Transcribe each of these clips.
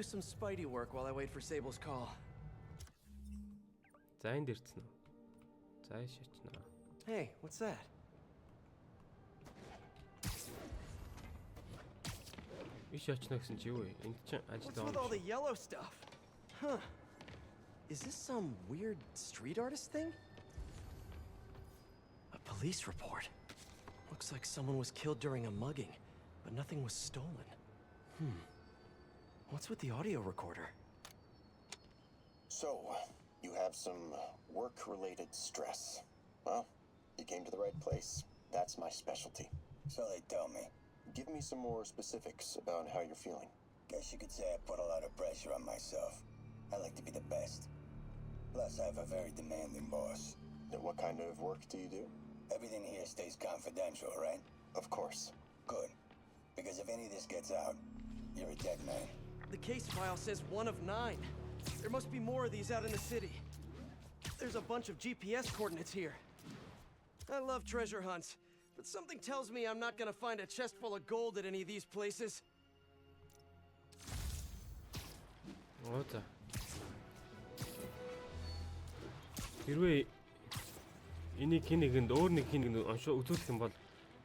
some Spidey work while I wait for Sable's call. За энд ирсэн үү? За шачнаа. Hey, what's that? Иш очно гэсэн чи юу вэ? Энд чинь What's ажил with all the байгаа. yellow stuff? Huh. Is this some weird street artist thing? A police report. Looks like someone was killed during a mugging, but nothing was stolen. What's with the audio recorder? So, you have some work-related stress. Well, you came to the right place. That's my specialty. So they tell me. Give me some more specifics about how you're feeling. Guess you could say I put a lot of pressure on myself. I like to be the best. Plus, I have a very demanding boss. And what kind of work do you do? Everything here stays confidential, right? Of course. Good. Because if any of this gets out, you're a dead man. The case file says 1 of 9. There must be more of these out in the city. There's a bunch of GPS coordinates here. I love treasure hunts, but something tells me I'm not gonna find a chest full of gold at any of these places. Оо за. Хэрвээ энийг хин нэгэнд өөр нэг хин нэг оншоо үзүүлэх юм бол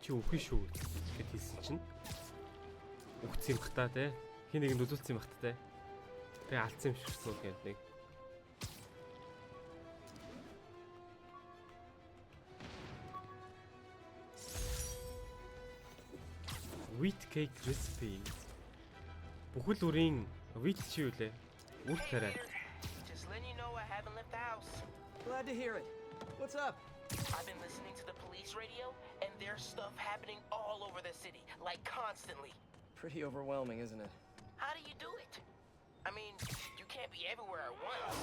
чи үхэн шүү гэд хэлсэн чинь үхсэн юм бахта те. Хин нэгэнд үзүүлсэн юм бахта те. Тэгээ алдсан юм шиг шүү гэд нэг. Wheat cake recipe. Бүхэл үрийн wheat чи юу лээ? Үр тариа. Just letting you know I haven't left the house. Glad to hear it. What's up? I've been listening to the police radio, and there's stuff happening all over the city, like constantly. Pretty overwhelming, isn't it? How do you do it? I mean, you can't be everywhere at once.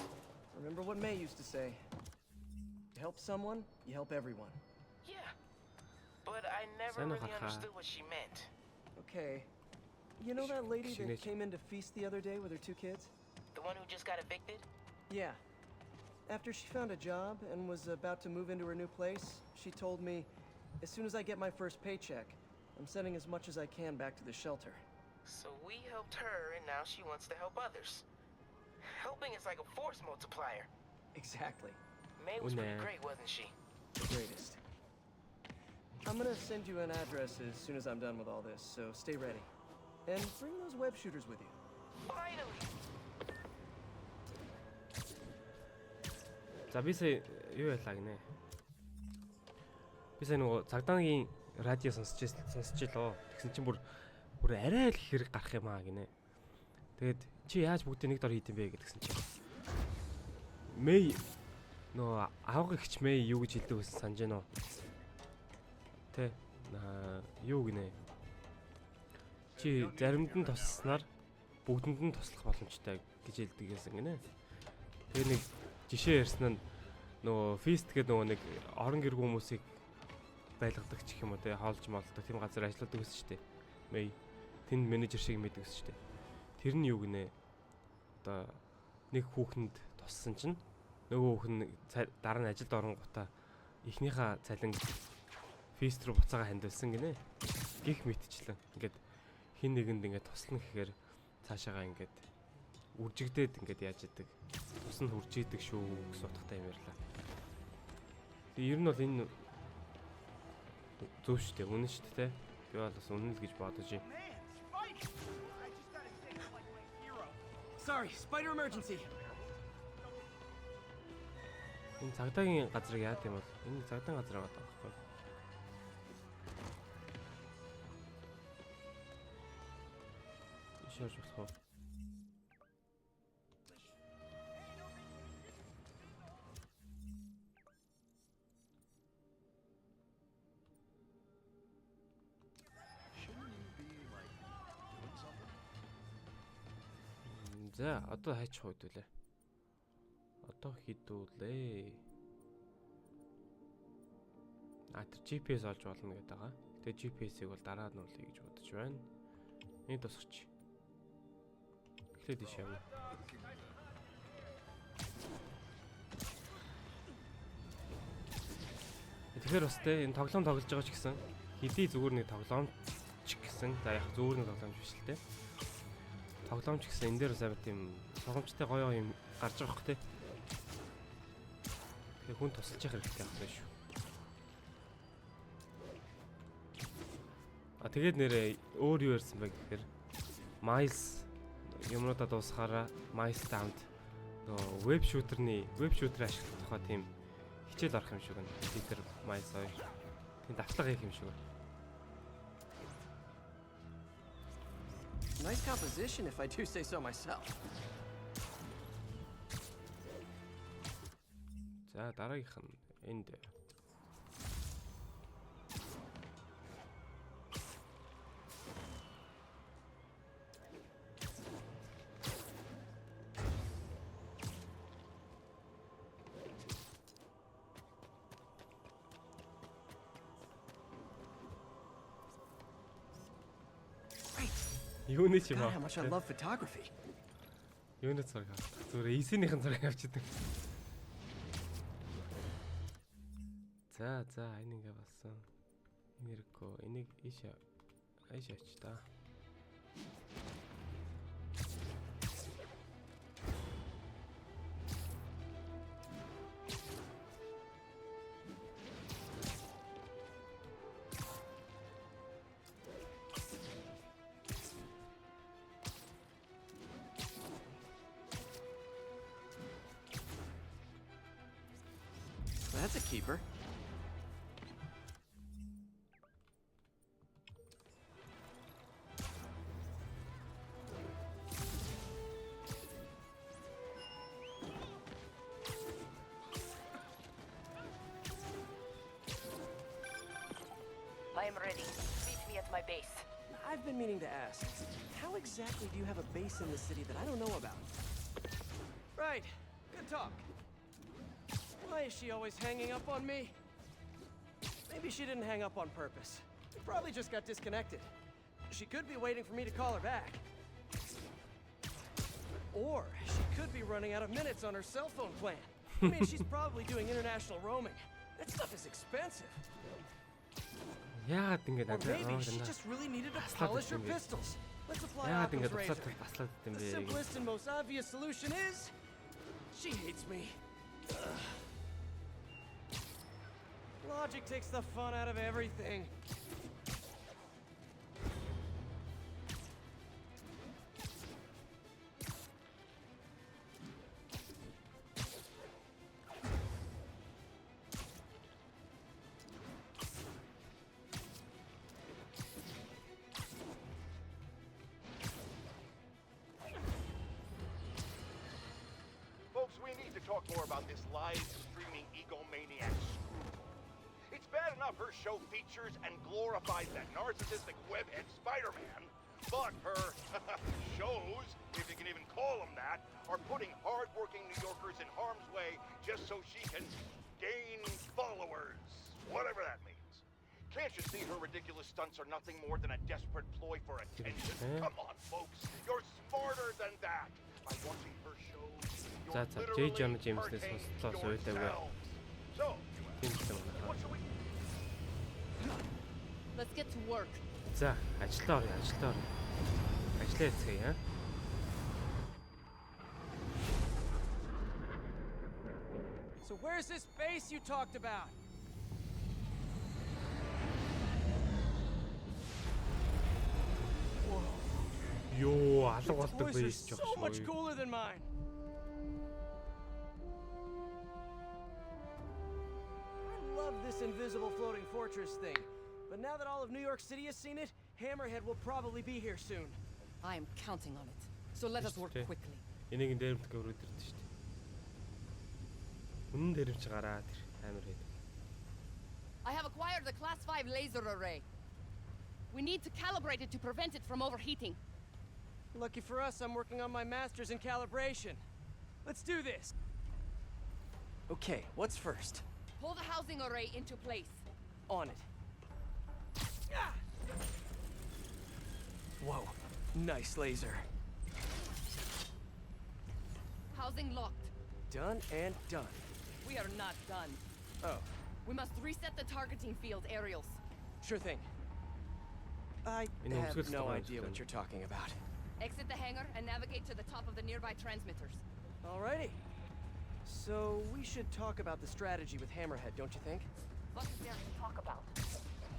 Remember what May used to say. You help someone, you help everyone. Yeah, but I never Sana really kaka. understood what she meant. Okay. You know that lady that Signature. came in to feast the other day with her 2 kids? The one who just got evicted? Yeah. After she found a job and was about to move into her new place, she told me, as soon as I get my first paycheck, I'm sending as much as I can back to the shelter. So we helped her, and now she wants to help others. Helping is like a force multiplier. Exactly. May was pretty Una. great, wasn't she? The greatest. I'm gonna send you an address as soon as I'm done with all this, so stay ready. And bring those web shooters with you. Finally! За би сая юу ялаа гинэ. Би сая нөгөө цагдаагийн радио сонсч лөө. Тэгсэн чинь бүр арай л хэрэг гарах юм аа гинэ. Тэгээд чи яаж бүгдийг нэг дор хийдэм бэ гэдгсэн чинь. Мэй нөгөө авга ихч Мэй юу гэж хэлдэг байсан санаж байна уу? Тэ юу гинэ. Чи заримд нь тусснаар бүгдэнд нь туслах боломжтой гэж хэлдэг гэсэн гинэ. Тэгээ нэг жишээ ярьсан нь нөгөө фист гэдэг нөгөө нэг орон гэргүй хүмүүсийг байлгадаг ч гэх юм уу те хаалж малдаг тийм газар ажилладаг гэсэн шүү дээ. Мэй тэнд менежер шиг мэддэг гэсэн шүү дээ. Тэр нь юу гинэ? Одоо нэг хүүхэнд туссан чинь нөгөө хүүхэн дараа нь ажилд оронгуудаа эхнийхээ цалин фист руу буцаага хандилсан гинэ. Гих мэтчлэн ингээд хин нэгэнд ингээд туслана гэхээр цаашаага ингээд үржигдээд ингээд яаж идэг. Тус нь үржигдэг шүү гэсэн утгатай юм ярьлаа. Тэгээ ер нь бол энэ зөв шүү дээ. Үнэн шүү дээ. Би бол бас үнэн л гэж бодож юм. Sorry, spider emergency. Энэ цагдаагийн газрыг яа гэм бол энэ цагдаагийн газар байгаа байхгүй. Ишэрж болох уу? За, одоо хайчих үед үлээ. Одоо хідүүлээ. Тэр GPS олж болно гэдэг байгаа. Тэгээ GPS-ийг бол дараа нь үлээ гэж бодож байна. Энд тусгач. Эхлээд иш явна. Тэгэхээр бас тэ энэ тоглоом тоглож байгаа ч гэсэн хэдий зүгээр нэг тоглоом ч гэсэн за яг зүгээр нэг тоглоомч биш л тэ. тоглоомч гэсэн энэ дээр бас амар тийм сургамжтай гоё юм гарч байгаа хөх те. Тэгээ хүн тусалж явах хэрэгтэй байна шүү. А тэгээд нэрээ өөр юу ярьсан бэ гэхээр Miles юмруудаа дуусахаараа Miles Down нөгөө веб шүүтер ашиглах тухай тийм хичээл орох юм шиг байна. Peter Miles хоёр. Тийм давталга хийх юм шиг байна. Nice composition, if I do say so myself. За дараагийнх нь энд юуны ч юм God, аа. how much I love photography. Юуны зураг авах. Зүгээр эсэнийхэн зураг авчихдээ. За энэ ингээ болсон. Энэ хэрэггүй. Энийг ийш ач та. That's a keeper. I am ready. Meet me at my base. I've been meaning to ask, how exactly do you have a base in the city that I don't know about? Right. Good talk. Why is she always hanging up on me? Maybe she didn't hang up on purpose. We probably just got disconnected. She could be waiting for me to call her back. Or she could be running out of minutes on her cell phone plan. I mean, she's probably doing international roaming. That stuff is expensive. Яагаад ингэ Or надад maybe she just really needed to Baslаад polish her ирсэн бэ? pistols. Let's apply Яагаад ингэ Occam's razor. таслаад идэм The бэ? simplest and most obvious solution is she hates me. Ugh. Logic takes the fun out of everything. Folks, we need to talk more about this live streaming egomaniac screw. It's bad enough her show features and glorifies that narcissistic webhead Spider-Man, but her shows, if you can even call them that, are putting hard-working New Yorkers in harm's way just so she can gain followers, whatever that means. Can't you see her ridiculous stunts are nothing more than a desperate ploy for attention? Come on, folks, you're smarter than that. By watching her shows, За you're J. literally Jonah James-ээс hurting сонслоо сууйтайгаа. yourselves. So, Тийм ч юм байна. what should we Let's get to work. За ажиллаа орё. Ажиллаа хийцгээе. So where's this base you talked about? Йоо, алга болдог Toys are байж жоох so much шүү. cooler than mine. I love this invisible floating fortress thing. But now that all of New York City has seen it, Hammerhead will probably be here soon. I am counting on it. So let us work Okay. quickly. Энийг ин дээрмт гөрөөд ирдэ шүү дээ. Үнэн дээрмч гараа тэр амар хэд. I have acquired the Class 5 laser array. We need to calibrate it to prevent it from overheating. Lucky for us, I'm working on my master's in calibration. Let's do this. Okay, what's first? Pull the housing array into place. On it. Ah! Whoa, nice laser. Housing locked. Done and done. We are not done. Oh, We must reset the targeting field aerials. sure thing. I Энэ have өмсгөл no байгаа idea юм what шиг you're talking about. Exit the hangar and navigate to the top of the nearby transmitters. Alrighty. So we should talk about the strategy with Hammerhead, don't you think? What is there to talk about?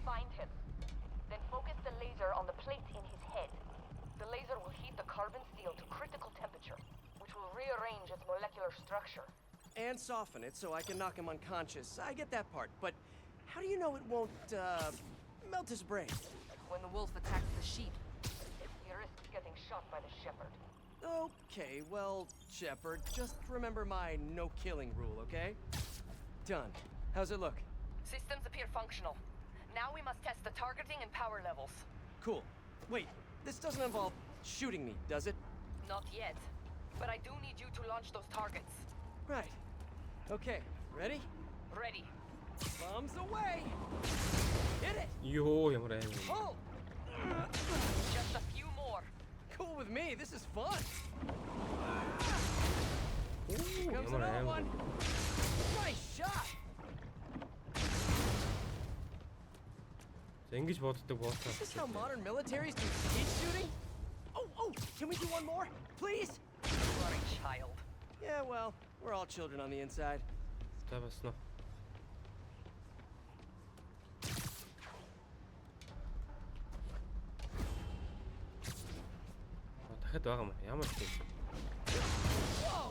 Find him. Then focus the laser on the plate in his head. The laser will heat the carbon steel to critical temperature, which will rearrange its molecular structure. And soften it so I can knock him unconscious. I get that part, but how do you know it won't, melt his brain? When the wolf attacks the sheep, he risks getting shot by the shepherd. Okay, well, Shepard, just remember my no-killing rule, okay? Done. How's it look? Systems appear functional. Now we must test the targeting and power levels. Cool. Wait, this doesn't involve shooting me, does it? Not yet. But I do need you to launch those targets. Right. Okay, ready? Ready. Bombs away! Hit it! Йоо ямар аймаг. Oh! Just a few more. Cool with me, this is fun! Ooh, Here comes ямар another one! аймаг. Nice shot! За ингэж боддог боосоо. Is this how modern militaries do skeet shooting? Oh, can we do one more? Please? You are a child. Yeah, well, we're all children on the inside. За бас нөө. Дахиад байгаа юм. Ямар тийм. Whoa!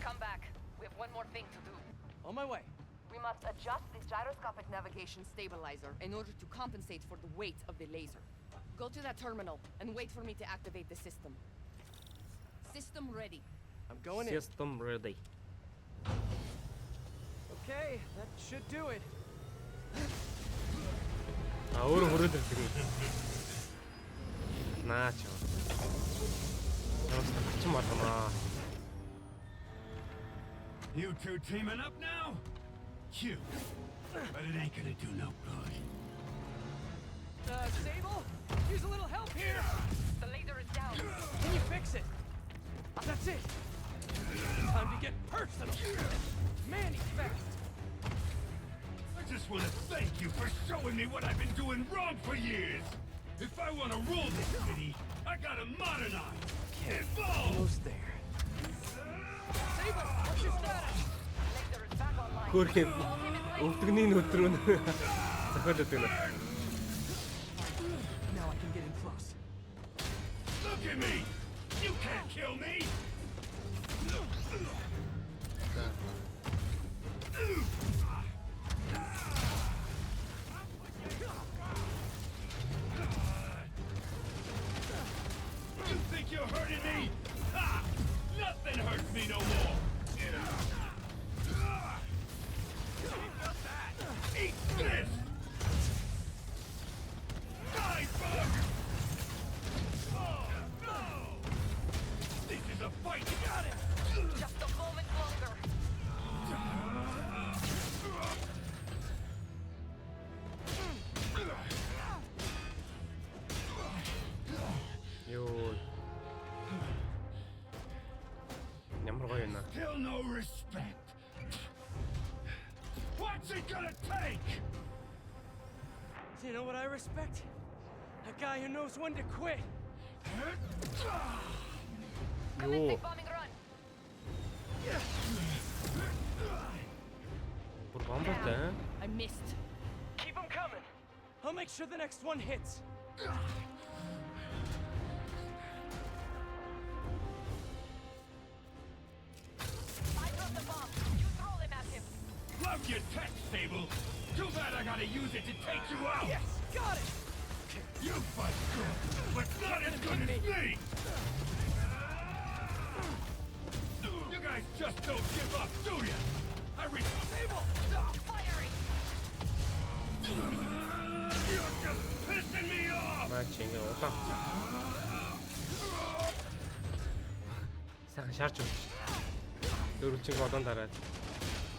Come back. We have one more thing to do. On my way. We must adjust the gyroscopic navigation stabilizer in order to compensate for the weight of the laser. Go to that terminal and wait for me to activate the system. System ready. I'm going in. System ready. Okay, that should do it. Өөрөө хөрөөд ирдэг юм. Наач. Ямар ч болмоо. You two teaming up now? Cute. But it ain't gonna do no good. Sable? Use a little help here! The laser is down. Can you fix it? That's it! Time to get personal! Man, he's fast! I just want to thank you for showing me what I've been doing wrong for years. If I want to rule this city, I gotta modernize. Evolve! Almost there. Sable, what's your status? Laser is back online. Хөөрхөн өвдөгний өдрөө зохиолоод байна. Now I can get in close. Look at me! You can't kill me! You think you're hurting me? Ha! Nothing hurts me no more! Eat this! Die, bug! Oh, no! This is a fight! Got it! Just a moment longer. Йоо. Ямар гоё юм. Still no respect. What's it gonna take? You know what I respect? A guy who knows when to quit. Commencing bombing run. Бүр бомботой. I missed. Keep them coming. I'll make sure the next one hits. I dropped the bomb. You throw them at him. Love your tech, Sable. Too bad I gotta use it to take you out. Yes, got it! You fight good, but not as good as me. You guys just don't give up, do ya? I reach Sable. Stop firing. You're just pissing me off. Маа чингээ улаан. Сайхан шаарч өгч. Дөрөвчинг одон дараад.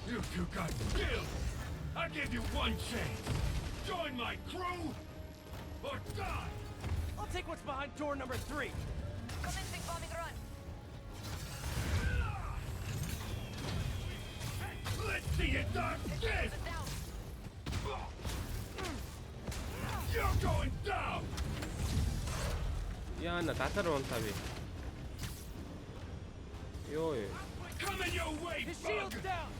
You two got skills. I give you one chance. Join my crew or die. I'll take what's behind door number 3. Commencing bombing run. Let's see you dodge this. Down. You're going down. Яна датар унтави. Ёо. Coming your way, His bug! shield's down!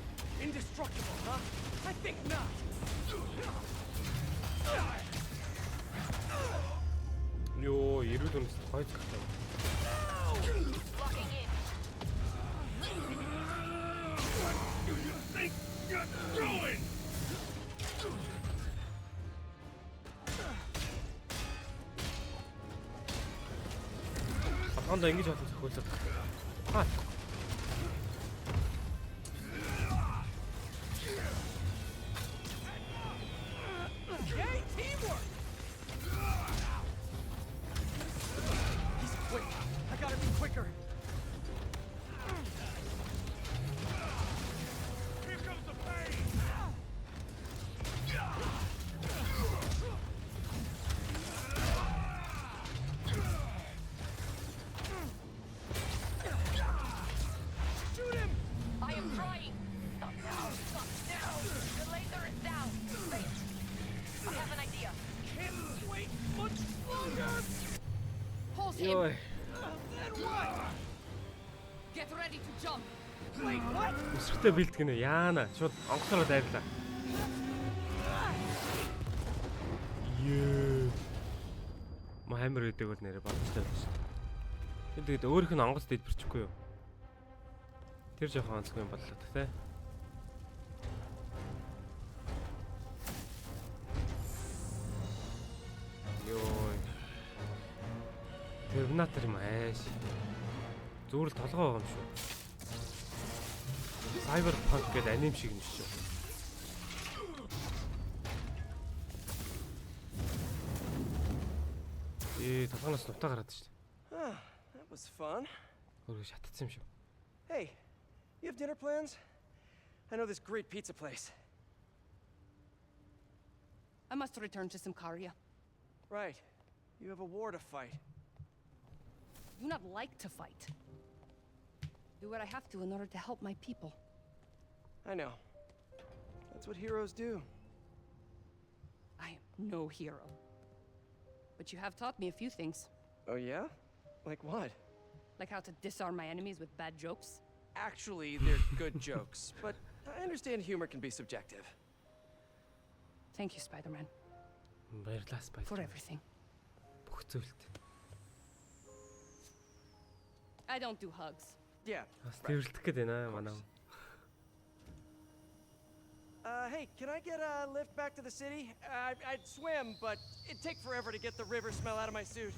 Indestructible, huh? I think not! Ёо, ирүүл үнэс гойц гахтаа. Locking in. What do you think you're doing? Батгондоо ингэж болов зохиолоод. Хаа. Yay, teamwork! He's quick. I gotta be quicker. Here comes the pain! Shoot him! I am trying. Stop now. Stop now. The laser is down. Wait. I have an idea. Can't wait much longer! Pulse him. Ёо. Then what? Get ready to jump. Wait, what? Өсөртөө бэлтгэнэ. Яана. Шууд онгоцороо дайрлаа. Ёо. Маймер үдэгөр нэрэ болчихлоо шүү. Тэгээд өөрийнх нь онгоц дэлбэрчихгүй юу? Тэр жоохон онцгүй юм боллоо тэ. Ёо. Терминатор юм ааш. Зүгээр л толгой байгаа юм шүү. Cyberpunk гэдэг аним шиг юм шүү. Толгоноос нутаа гараад шүү. That was fun. Өөрөө шатцсан юм шүү. Hey, you have dinner plans? I know this great pizza place. I must return to Symkaria. Right. You have a war to fight. I do not like to fight. Do what I have to in order to help my people. I know. That's what heroes do. I am no hero. But you have taught me a few things. Oh, yeah? Like what? Like how to disarm my enemies with bad jokes. Actually, they're good jokes, but I understand humor can be subjective. Thank you, Spider-Man, Баярлалаа Spider. for everything. Бүх зүйлд. I don't do hugs. Yeah. Бас тэрэлдэх гээд байна манай. Hey, can I get a lift back to the city? I'd swim, but it'd take forever to get the river smell out of my suit.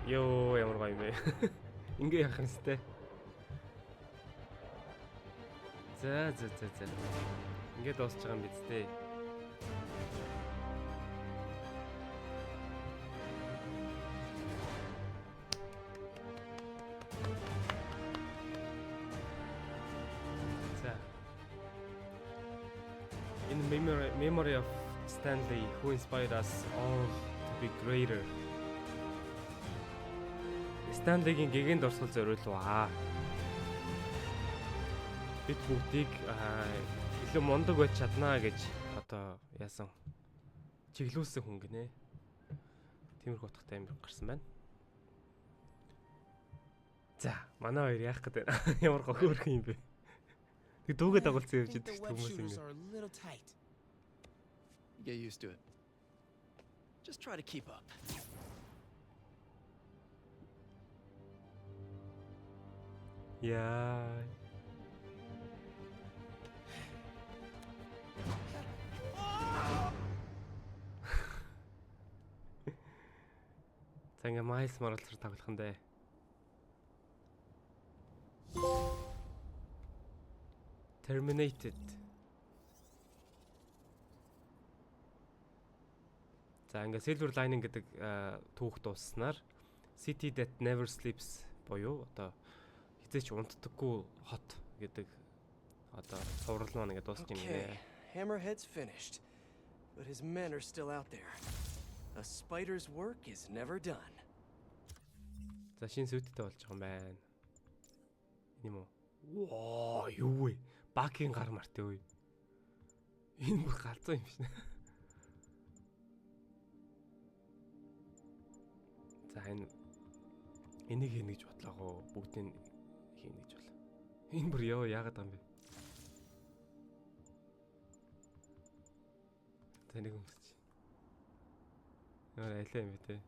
Ёо, ямар гоё юм бэ. Ингээ яах юм сте. За. Ингээ дуусч байгаа юм биз дээ. In memory of Stanley, who inspired us all to be greater. Stanley-гийн гэгэнд орсол зориулв аа. Бид бүгдийг илүү мундаг байж чаднаа гэж одоо яасан чиглүүлсэн хүн гинэ. Тиймэрхүү утгатай юм гарсан байна. За, манай хоёр яах гэдэг ямар гохиурх юм бэ? Тэг дүүгээ дагуулсан явж идэх хүмүүс ингэ. Get used to it. Just try to keep up. Яа. За ингээ Miles Morales-аар тоглох юм дээ. Terminated. За ингээ Silver Lining гэдэг түүх дусснаар City That Never Sleeps буюу одоо хизээч унтдаггүй хот гэдэг одоо цуврал маань ингээ дуусч юм Okay, нэ. Hammerhead's finished, but his men are still out there. A spider's work is never done. За шинэ сүйттэй болж байгаа юм байна. Энэ юм уу? Воо, юу вэ? Бакийн гар март юу? Энэ бүр галзуу юм шнэ. За энийг хийнэ гэж бодлоо. Бүгдийг хийнэ гэж бодлоо. Энэ бүр яагаад байгаа юм бэ? Тэнийг өмсч. Яа айлаа юм бэ те.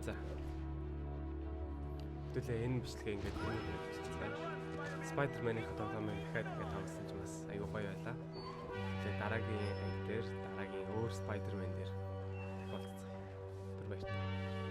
За. Хэвлээ энэ бичлэгээ ингээд Spider-Man-ийн тоглоомыг дахиад тоглосон ч бас аюу гоё байлаа. Тэгээ дараагийн анги дээр дараагийн өөр Spider-Man дээр дахиад уулзцгаая. Тэр баяртай.